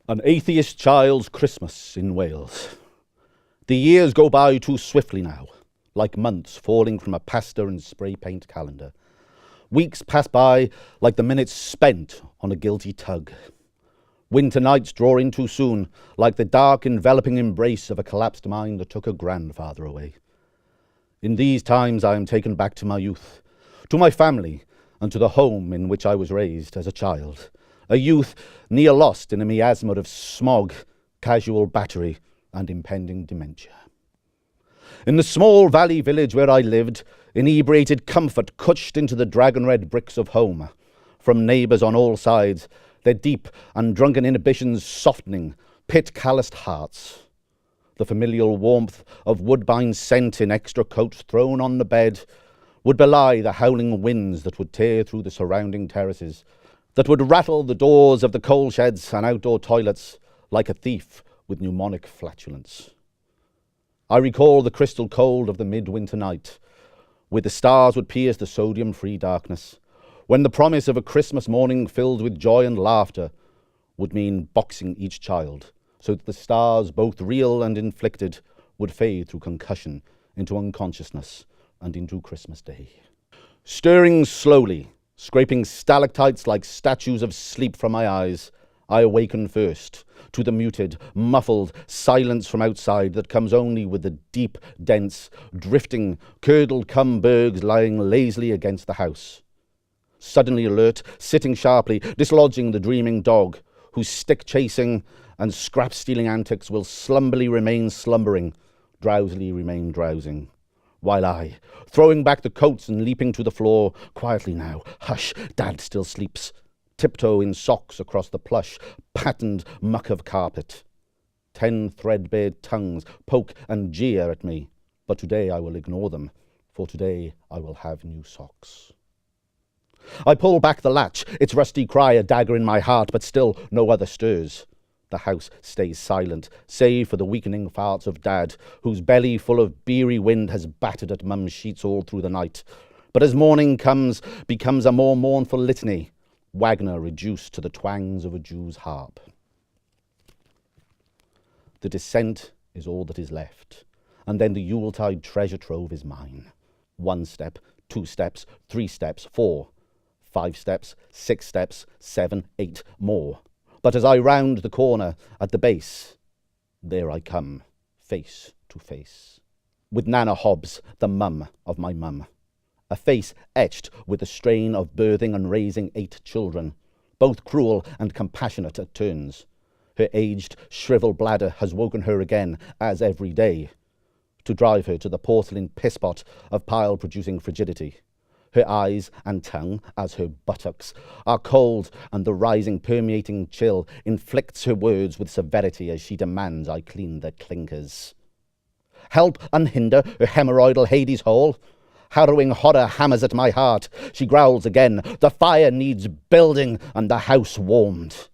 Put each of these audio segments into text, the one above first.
An atheist child's Christmas in Wales. The years go by too swiftly now, like months falling from a pasta and spray paint calendar. Weeks pass by like the minutes spent on a guilty tug. Winter nights draw in too soon, like the dark enveloping embrace of a collapsed mind that took a grandfather away. In these times I am taken back to my youth, to my family, and to the home in which I was raised as a child. A youth near lost in a miasma of smog, casual battery, and impending dementia. In the small valley village where I lived, inebriated comfort cutched into the dragon-red bricks of home, from neighbours on all sides, their deep and drunken inhibitions softening pit-calloused hearts. The familial warmth of woodbine scent in extra coats thrown on the bed would belie the howling winds that would tear through the surrounding terraces, that would rattle the doors of the coal sheds and outdoor toilets like a thief with mnemonic flatulence. I recall the crystal cold of the midwinter night, where the stars would pierce the sodium-free darkness, when the promise of a Christmas morning filled with joy and laughter would mean boxing each child, so that the stars, both real and inflicted, would fade through concussion into unconsciousness and into Christmas Day. Stirring slowly, scraping stalactites like statues of sleep from my eyes, I awaken first to the muted, muffled silence from outside that comes only with the deep, dense, drifting, curdled-cum bergs lying lazily against the house. Suddenly alert, sitting sharply, dislodging the dreaming dog, whose stick-chasing and scrap-stealing antics will slumberly remain slumbering, drowsily remain drowsing. While I, throwing back the coats and leaping to the floor, quietly now, hush, Dad still sleeps, tiptoe in socks across the plush, patterned muck of carpet. 10 threadbare tongues poke and jeer at me, but today I will ignore them, for today I will have new socks. I pull back the latch, its rusty cry a dagger in my heart, but still no other stirs. The house stays silent, save for the weakening farts of Dad, whose belly full of beery wind has battered at Mum's sheets all through the night. But as morning becomes a more mournful litany, Wagner reduced to the twangs of a Jew's harp. The descent is all that is left, and then the Yuletide treasure trove is mine. 1 step, 2 steps, 3 steps, 4, 5 steps, 6 steps, 7, 8 more. But as I round the corner at the base, there I come, face to face, with Nana Hobbs, the mum of my mum. A face etched with the strain of birthing and raising 8 children, both cruel and compassionate at turns. Her aged, shriveled bladder has woken her again, as every day, to drive her to the porcelain pisspot of pile-producing frigidity. Her eyes and tongue, as her buttocks, are cold, and the rising, permeating chill inflicts her words with severity as she demands I clean the clinkers. Help unhinder her hemorrhoidal Hades hole. Harrowing horror hammers at my heart. She growls again. The fire needs building and the house warmed.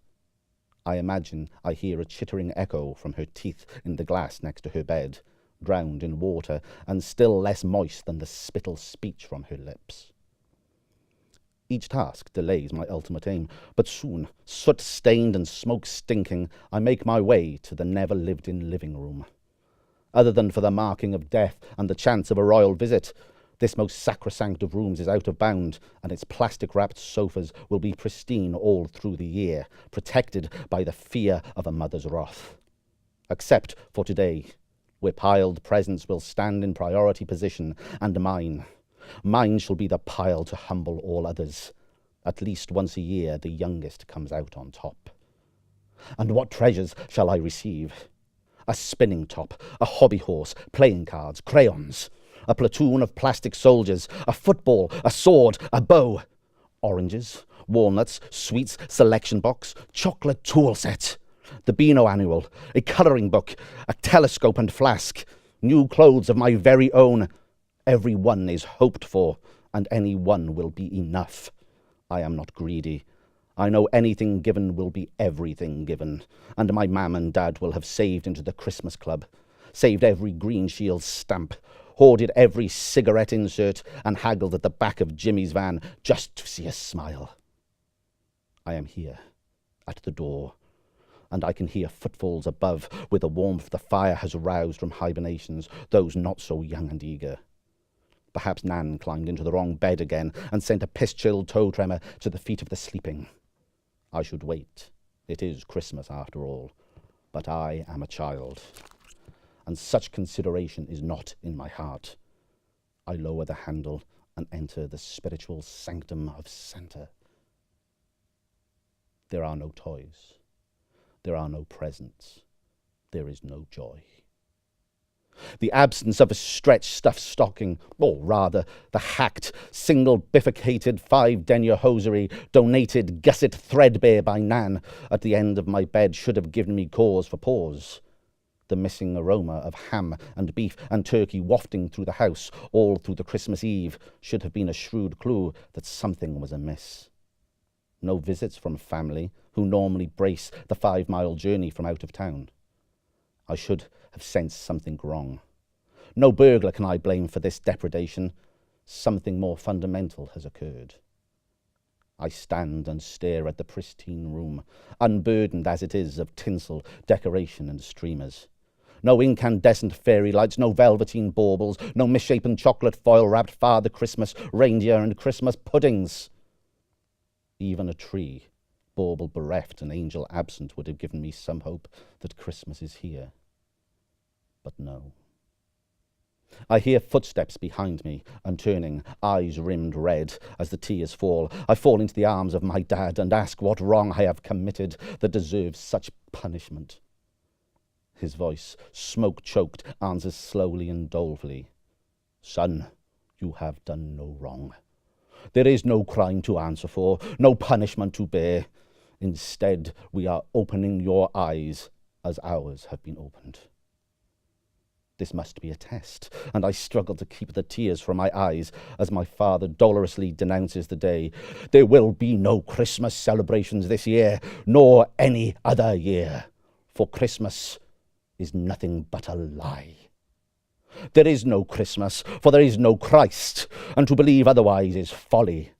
I imagine I hear a chittering echo from her teeth in the glass next to her bed, drowned in water and still less moist than the spittle speech from her lips. Each task delays my ultimate aim, but soon, soot-stained and smoke-stinking, I make my way to the never-lived-in living room. Other than for the marking of death and the chance of a royal visit, this most sacrosanct of rooms is out of bound, and its plastic-wrapped sofas will be pristine all through the year, protected by the fear of a mother's wrath. Except for today, where piled presents will stand in priority position, and mine. Mine shall be the pile to humble all others. At least once a year the youngest comes out on top. And what treasures shall I receive? A spinning top, a hobby horse, playing cards, crayons, a platoon of plastic soldiers, a football, a sword, a bow, oranges, walnuts, sweets, selection box, chocolate tool set, the Beano Annual, a colouring book, a telescope and flask, new clothes of my very own. Every one is hoped for, and any one will be enough. I am not greedy. I know anything given will be everything given, and my mam and dad will have saved into the Christmas club, saved every Green Shield stamp, hoarded every cigarette insert, and haggled at the back of Jimmy's van just to see us smile. I am here, at the door, and I can hear footfalls above with the warmth the fire has roused from hibernations, those not so young and eager. Perhaps Nan climbed into the wrong bed again and sent a piss-chilled toe tremor to the feet of the sleeping. I should wait. It is Christmas after all, but I am a child, and such consideration is not in my heart. I lower the handle and enter the spiritual sanctum of Santa. There are no toys. There are no presents. There is no joy. The absence of a stretched stuffed stocking, or rather the hacked, single-bifurcated 5-denier hosiery donated gusset threadbare by Nan at the end of my bed should have given me cause for pause. The missing aroma of ham and beef and turkey wafting through the house all through the Christmas Eve should have been a shrewd clue that something was amiss. No visits from family who normally brace the 5-mile journey from out of town. I should have sensed something wrong. No burglar can I blame for this depredation. Something more fundamental has occurred. I stand and stare at the pristine room, unburdened as it is of tinsel, decoration and streamers. No incandescent fairy lights, no velveteen baubles, no misshapen chocolate foil-wrapped Father Christmas, reindeer and Christmas puddings. Even a tree, bauble bereft and angel absent, would have given me some hope that Christmas is here. But no. I hear footsteps behind me, and turning, eyes rimmed red, as the tears fall, I fall into the arms of my dad and ask what wrong I have committed that deserves such punishment. His voice, smoke-choked, answers slowly and dolefully. Son, you have done no wrong. There is no crime to answer for, no punishment to bear. Instead, we are opening your eyes as ours have been opened. This must be a test, and I struggle to keep the tears from my eyes as my father dolorously denounces the day. There will be no Christmas celebrations this year, nor any other year, for Christmas is nothing but a lie. There is no Christmas, for there is no Christ, and to believe otherwise is folly.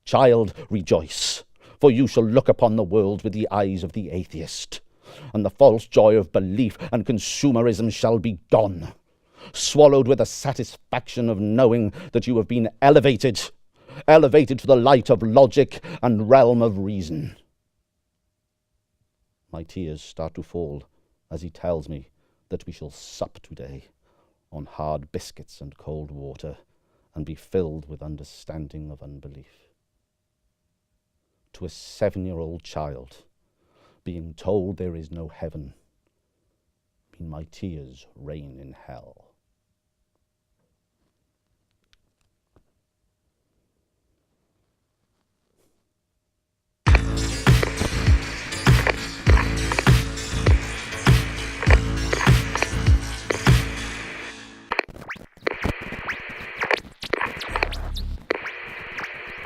Child, rejoice, for you shall look upon the world with the eyes of the atheist, and the false joy of belief and consumerism shall be gone, swallowed with the satisfaction of knowing that you have been elevated to the light of logic and realm of reason. My tears start to fall as he tells me that we shall sup today on hard biscuits and cold water, and be filled with understanding of unbelief. To a 7-year-old child, being told there is no heaven, mean my tears rain in hell.